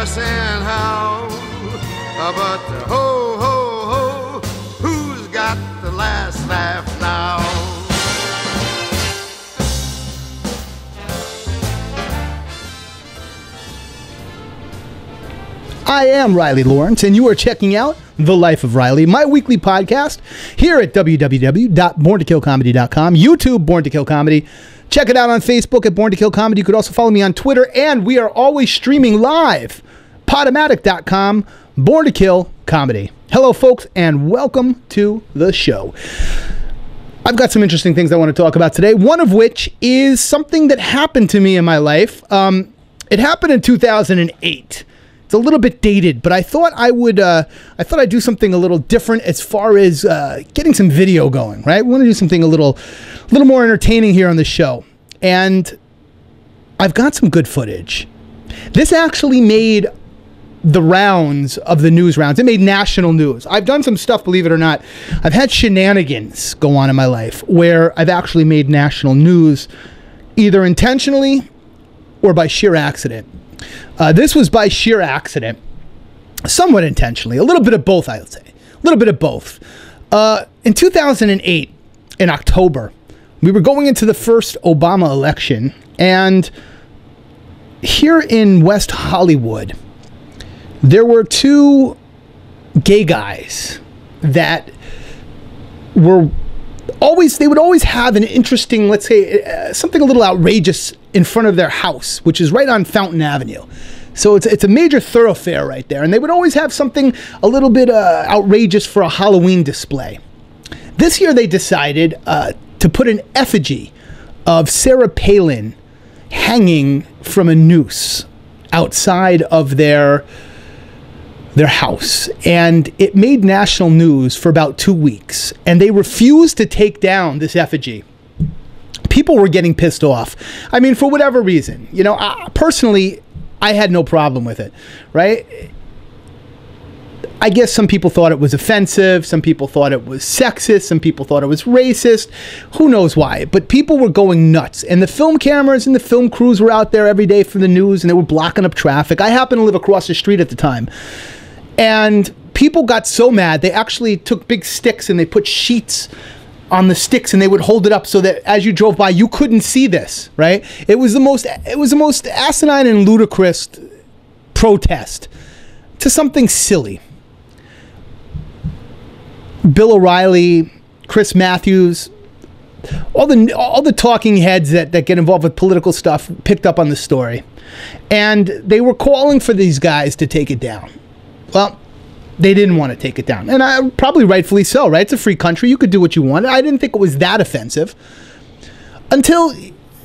cuss and howl. But ho, ho, ho, who's got the last laugh now? I am Riley Laurence, and you are checking out The Life of Ryely, my weekly podcast here at www.borntokillcomedy.com, YouTube Born to Kill Comedy. Check it out on Facebook at Born to Kill Comedy. You could also follow me on Twitter, and we are always streaming live. Podomatic.com, Born to Kill Comedy. Hello, folks, and welcome to the show. I've got some interesting things I want to talk about today, one of which is something that happened to me in my life. It happened in 2008. It's a little bit dated, but I thought I'd do something a little different as far as getting some video going, right? We want to do something a little more entertaining here on the show. And I've got some good footage. This actually made the rounds of the news rounds. It made national news. I've done some stuff, believe it or not. I've had shenanigans go on in my life where I've actually made national news, either intentionally or by sheer accident. This was by sheer accident, somewhat intentionally, a little bit of both, I would say, a little bit of both. In 2008, in October, we were going into the first Obama election, and here in West Hollywood, there were two gay guys that were they would always have an interesting, let's say, something a little outrageous in front of their house, which is right on Fountain Avenue. So it's a major thoroughfare right there. And they would always have something a little bit outrageous for a Halloween display. This year they decided to put an effigy of Sarah Palin hanging from a noose outside of their house, and it made national news for about 2 weeks, and they refused to take down this effigy. People were getting pissed off. I mean, for whatever reason. You know, personally, I had no problem with it, right? I guess some people thought it was offensive, some people thought it was sexist, some people thought it was racist, who knows why, but people were going nuts, and the film cameras and the film crews were out there every day for the news, and they were blocking up traffic. I happened to live across the street at the time. And people got so mad, they actually took big sticks and they put sheets on the sticks and they would hold it up so that as you drove by, you couldn't see this, right? It was the most asinine and ludicrous protest to something silly. Bill O'Reilly, Chris Matthews, all the talking heads that get involved with political stuff picked up on the story. And they were calling for these guys to take it down. Well, they didn't want to take it down. And probably rightfully so, right? It's a free country. You could do what you want. I didn't think it was that offensive until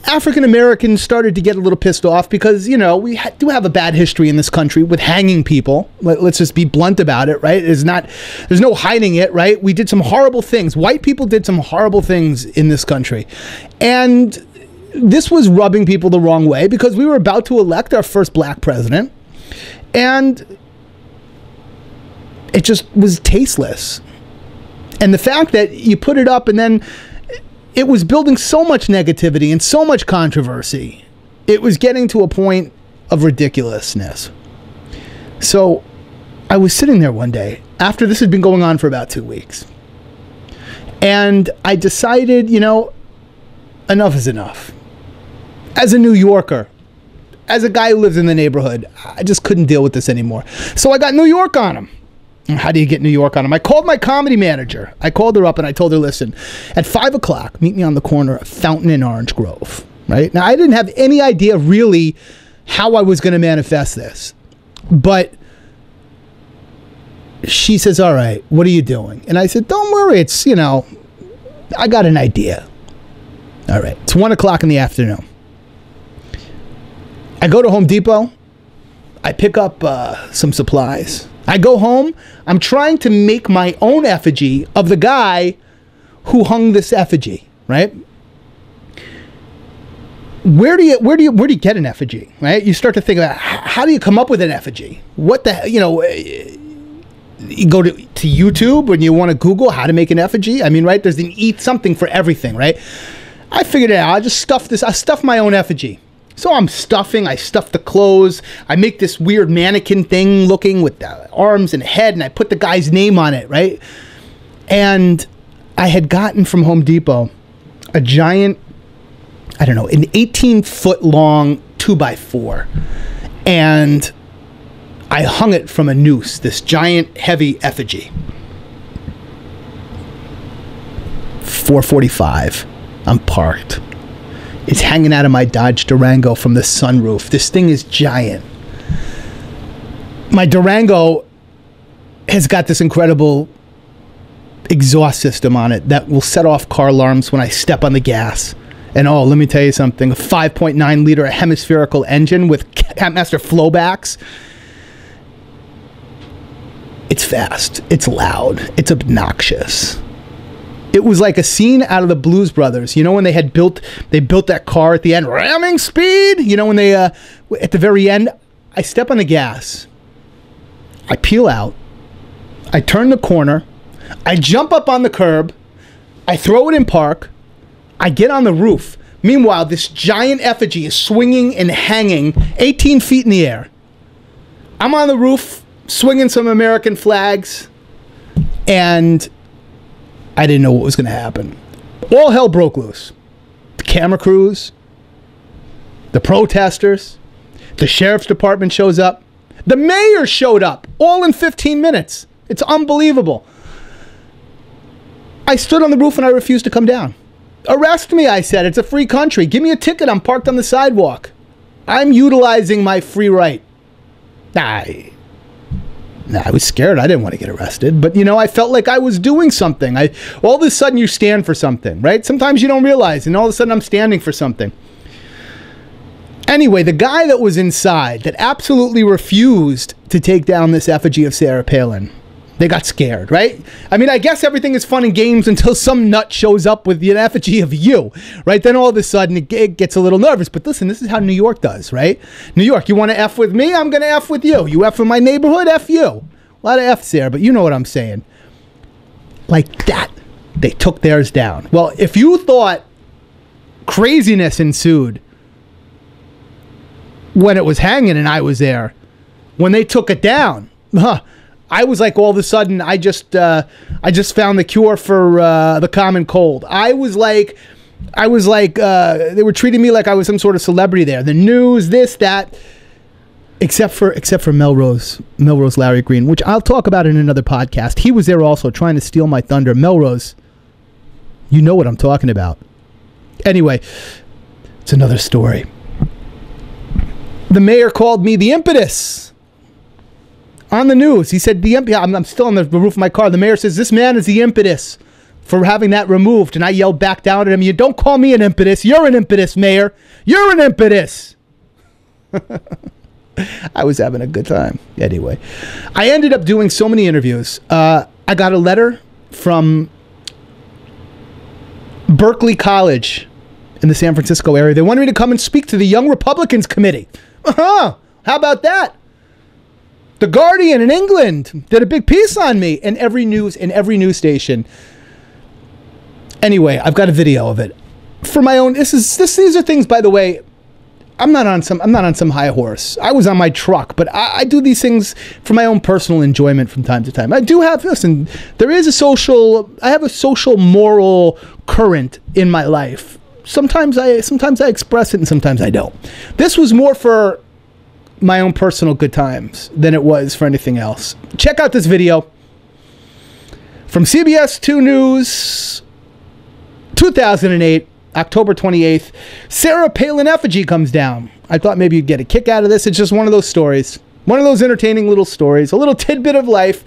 African Americans started to get a little pissed off because, you know, we do have a bad history in this country with hanging people. Let's just be blunt about it, right? There's no hiding it, right? We did some horrible things. White people did some horrible things in this country. And this was rubbing people the wrong way because we were about to elect our first black president. And it just was tasteless. And the fact that you put it up and then it was building so much negativity and so much controversy, it was getting to a point of ridiculousness. So I was sitting there one day after this had been going on for about 2 weeks. And I decided, you know, enough is enough. As a New Yorker, as a guy who lives in the neighborhood, I just couldn't deal with this anymore. So I got New York on him. How do you get New York on him? I called my comedy manager. I called her up and I told her, listen, at 5 o'clock, meet me on the corner of Fountain and Orange Grove, right? Now, I didn't have any idea really how I was going to manifest this, but she says, all right, what are you doing? And I said, don't worry. It's, you know, I got an idea. All right. It's 1 o'clock in the afternoon. I go to Home Depot. I pick up some supplies. I go home. I'm trying to make my own effigy of the guy who hung this effigy, right? Where do you get an effigy, right? You start to think about how do you come up with an effigy? What the, you know, you go to YouTube when you want to Google how to make an effigy. I mean, right? There's something for everything, right? I figured it out. I just stuffed this. I stuffed my own effigy. So I'm stuffing. I stuff the clothes. I make this weird mannequin thing looking with the arms and head, and I put the guy's name on it, right? And I had gotten from Home Depot a giant, I don't know, an 18-foot long 2x4. And I hung it from a noose, this giant, heavy effigy. 4:45. I'm parked. It's hanging out of my Dodge Durango from the sunroof. This thing is giant. My Durango has got this incredible exhaust system on it that will set off car alarms when I step on the gas. And oh, let me tell you something. A 5.9 liter hemispherical engine with Catmaster flowbacks. It's fast. It's loud. It's obnoxious. It was like a scene out of the Blues Brothers. You know when they built that car at the end, ramming speed? You know when they, at the very end, I step on the gas. I peel out. I turn the corner. I jump up on the curb. I throw it in park. I get on the roof. Meanwhile, this giant effigy is swinging and hanging 18 feet in the air. I'm on the roof swinging some American flags, and I didn't know what was going to happen. All hell broke loose. The camera crews, the protesters, the sheriff's department shows up. The mayor showed up, all in 15 minutes. It's unbelievable. I stood on the roof and I refused to come down. Arrest me, I said. It's a free country. Give me a ticket. I'm parked on the sidewalk. I'm utilizing my free right. I was scared. I didn't want to get arrested. But, you know, I felt like I was doing something. All of a sudden, you stand for something, right? Sometimes you don't realize, and all of a sudden, I'm standing for something. Anyway, the guy that was inside that absolutely refused to take down this effigy of Sarah Palin, they got scared, right? I mean, I guess everything is fun and games until some nut shows up with an effigy of you, right? Then all of a sudden it gets a little nervous. But listen, this is how New York does, right? New York, you want to F with me? I'm going to F with you. You F with my neighborhood? F you. A lot of F's there, but you know what I'm saying. Like that, they took theirs down. Well, if you thought craziness ensued when it was hanging and I was there, when they took it down, I was like, all of a sudden, I just found the cure for the common cold. I was like, they were treating me like I was some sort of celebrity there. The news, this, that, except for Melrose Larry Green, which I'll talk about in another podcast. He was there also trying to steal my thunder. Melrose, you know what I'm talking about. Anyway, it's another story. The mayor called me the impetus. On the news, he said, I'm still on the roof of my car. The mayor says, this man is the impetus for having that removed. And I yelled back down at him, you don't call me an impetus. You're an impetus, mayor. You're an impetus. I was having a good time. Anyway, I ended up doing so many interviews. I got a letter from Berkeley College in the San Francisco area. They wanted me to come and speak to the Young Republicans Committee. How about that? The Guardian in England did a big piece on me in every news station. Anyway, I've got a video of it for my own. These are things, by the way. I'm not on some high horse. I was on my truck, but I do these things for my own personal enjoyment from time to time. I do have listen. I have a social moral current in my life. Sometimes I express it, and sometimes I don't. This was more for my own personal good times than it was for anything else. Check out this video from CBS 2 News, 2008, October 28th. Sarah Palin effigy comes down. I thought maybe you'd get a kick out of this. It's just one of those stories. One of those entertaining little stories. A little tidbit of life.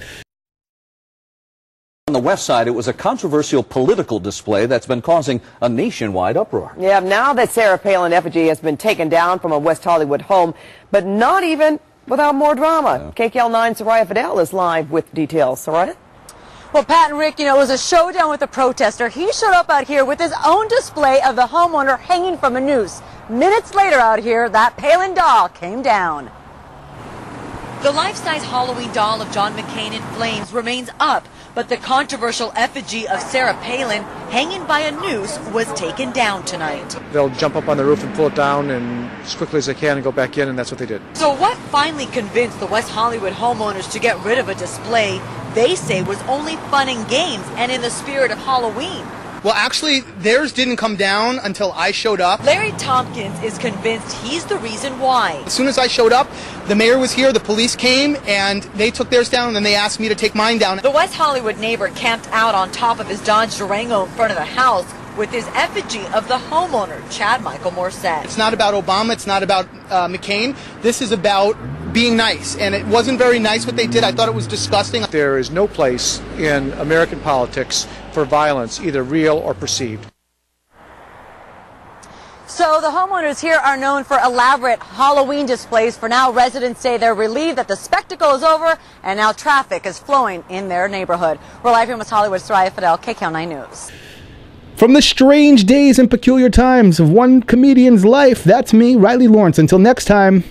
On the west side, it was a controversial political display that's been causing a nationwide uproar. Yeah, now that Sarah Palin effigy has been taken down from a West Hollywood home, but not even without more drama. Yeah. KKL9's Sarah Fidel is live with details. Sarah? Well, Pat and Rick, it was a showdown with a protester. He showed up out here with his own display of the homeowner hanging from a noose. Minutes later out here, that Palin doll came down. The life-size Halloween doll of John McCain in flames remains up, But the controversial effigy of Sarah Palin hanging by a noose was taken down tonight. They'll jump up on the roof and pull it down and as quickly as they can and go back in, and that's what they did. So what finally convinced the West Hollywood homeowners to get rid of a display they say was only fun and games and in the spirit of Halloween? Well, actually, theirs didn't come down until I showed up. Larry Tompkins is convinced he's the reason why. As soon as I showed up, the mayor was here, the police came, and they took theirs down, and then they asked me to take mine down. The West Hollywood neighbor camped out on top of his Dodge Durango in front of the house with his effigy of the homeowner, Chad Michael Morset. It's not about Obama, it's not about McCain. This is about being nice, and it wasn't very nice what they did. I thought it was disgusting. There is no place in American politics for violence, either real or perceived. So the homeowners here are known for elaborate Halloween displays. For now, residents say they're relieved that the spectacle is over and now traffic is flowing in their neighborhood. We're live from West Hollywood, Soraya Fidel, KCAL 9 News. From the strange days and peculiar times of one comedian's life, that's me, Ryely Laurence. Until next time,